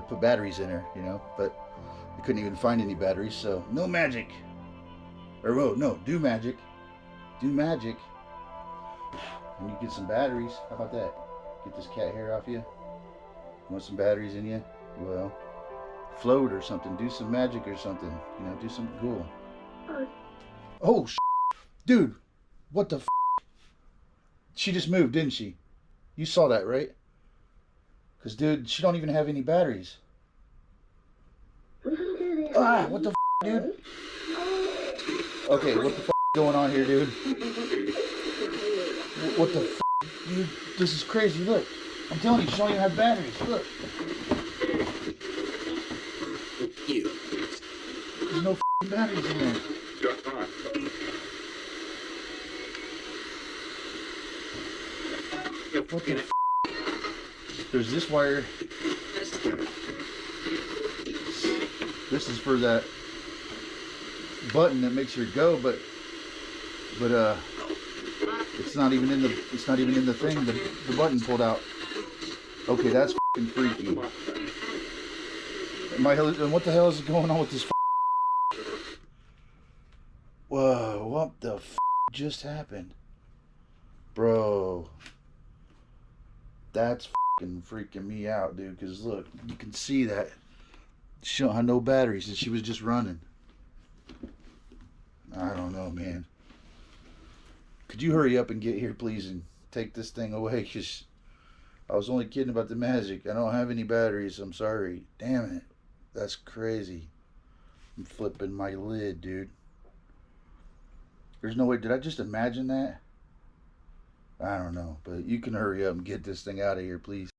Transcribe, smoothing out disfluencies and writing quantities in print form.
put batteries in her, you know, but I couldn't even find any batteries, so no magic. Or whoa, no, do magic, and you get some batteries. How about that? Get this cat hair off you. You want some batteries in you? Well, float or something. Do some magic or something. You know, do something cool. Oh, dude, what the? She just moved, didn't she? You saw that, right? Cause dude, she don't even have any batteries. Ah, what the dude? Okay, what the going on here, dude? What the dude? This is crazy. Look, I'm telling you, she don't even have batteries. Look, there's no batteries in there. What the? There's this wire. This is for that button that makes her go, but it's not even in the thing. The button pulled out. Okay, that's freaky. And what the hell is going on with this? Whoa, what the just happened, bro? That's freaking me out, dude. Cause look, you can see that she don't have no batteries, and she was just running. I don't know, man. Could you hurry up and get here, please, and take this thing away? Cause I was only kidding about the magic. I don't have any batteries. I'm sorry. Damn it. That's crazy. I'm flipping my lid, dude. There's no way. Did I just imagine that? I don't know. But you can hurry up and get this thing out of here, please.